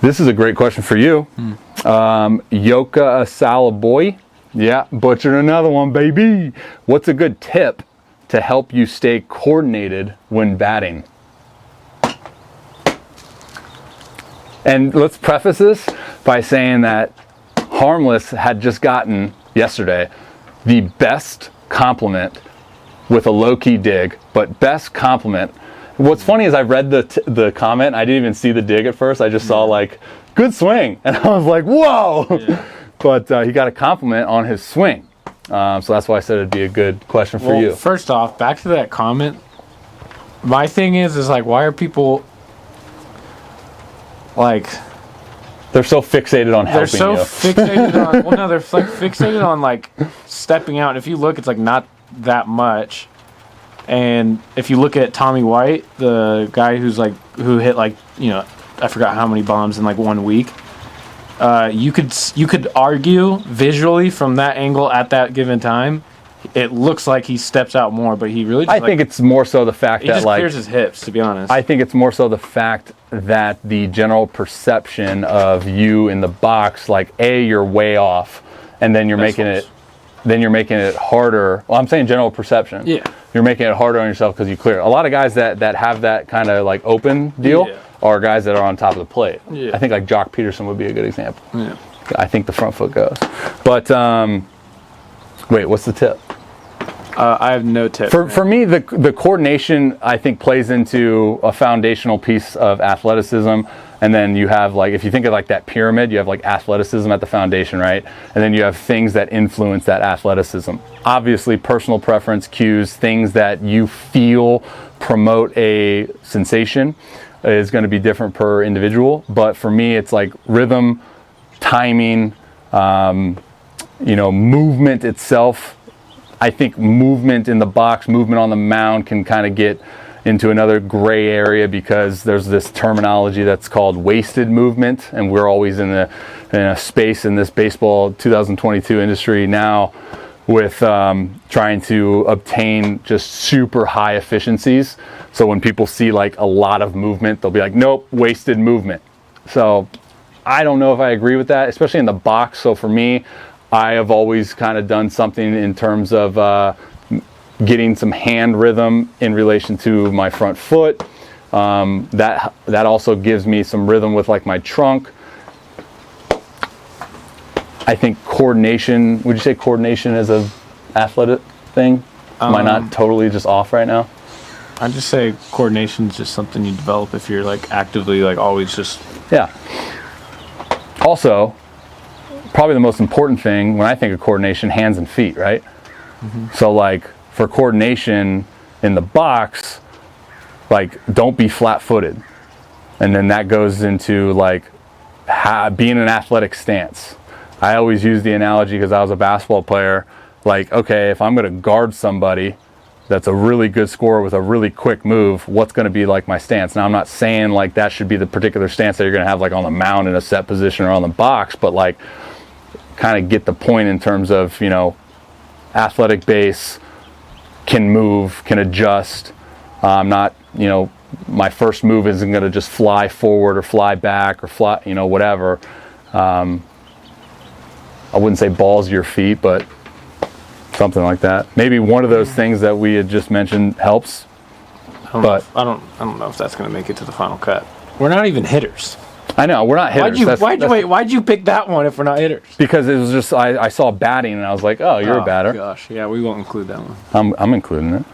This is a great question for you. Yoka Asalaboy. Yeah, butchered another one, baby. What's a good tip to help you stay coordinated when batting? And let's preface this by saying that Harmless had just gotten, yesterday, the best compliment with a low-key dig, but best compliment. What's funny is I read the comment, I didn't even see the dig at first, I just saw like, good swing, and I was like, whoa! Yeah. But he got a compliment on his swing. So that's why I said it'd be a good question for you. First off, back to that comment, my thing is like, why are people like... They're so fixated on helping you. They're so fixated on... Well, no, they're like fixated on like stepping out. And if you look, it's like not that much. And if you look at Tommy White, the guy who hit like, you know, I forgot how many bombs in like 1 week. You could argue visually from that angle at that given time, it looks like he steps out more, but he really. I think it's more so the fact that he just clears his hips. To be honest, I think it's more so the fact that the general perception of you in the box, like you're way off, and then you're making it harder. Well, I'm saying general perception. Yeah, you're making it harder on yourself because you clear. A lot of guys that have that kind of like open deal. Yeah. Are guys that are on top of the plate. Yeah. I think like Jock Peterson would be a good example. Yeah. I think the front foot goes. But wait, what's the tip? I have no tip. For me, the coordination I think plays into a foundational piece of athleticism, and then you have like, if you think of like that pyramid, you have like athleticism at the foundation, right? And then you have things that influence that athleticism. Obviously, personal preference, cues, things that you feel promote a sensation is going to be different per individual, but for me it's like rhythm, timing, movement itself. I think movement in the box, movement on the mound can kind of get into another gray area because there's this terminology that's called wasted movement, and we're always in a space in this baseball 2022 industry now with trying to obtain just super high efficiencies. So when people see like a lot of movement, they'll be like, nope, wasted movement. So I don't know if I agree with that, especially in the box. So for me, I have always kind of done something in terms of getting some hand rhythm in relation to my front foot. That also gives me some rhythm with like my trunk. I think coordination, would you say coordination is an athletic thing? Am I not totally just off right now? I'd just say coordination is just something you develop if you're like actively like always just... Yeah. Also, probably the most important thing when I think of coordination, hands and feet, right? Mm-hmm. So like for coordination in the box, like don't be flat-footed. And then that goes into like being an athletic stance. I always use the analogy because I was a basketball player, like, okay, if I'm going to guard somebody that's a really good scorer with a really quick move, what's going to be like my stance? Now, I'm not saying like that should be the particular stance that you're going to have like on the mound in a set position or on the box, but like kind of get the point in terms of, athletic base, can move, can adjust. Not, my first move isn't going to just fly forward or fly back or fly, whatever. I wouldn't say balls to your feet, but something like that. Maybe one of those things that we had just mentioned helps. I don't know if that's going to make it to the final cut. We're not even hitters. I know, we're not hitters. Why'd you pick that one if we're not hitters? Because it was just, I saw batting and I was like, oh, you're a batter. Gosh, yeah, we won't include that one. I'm including it.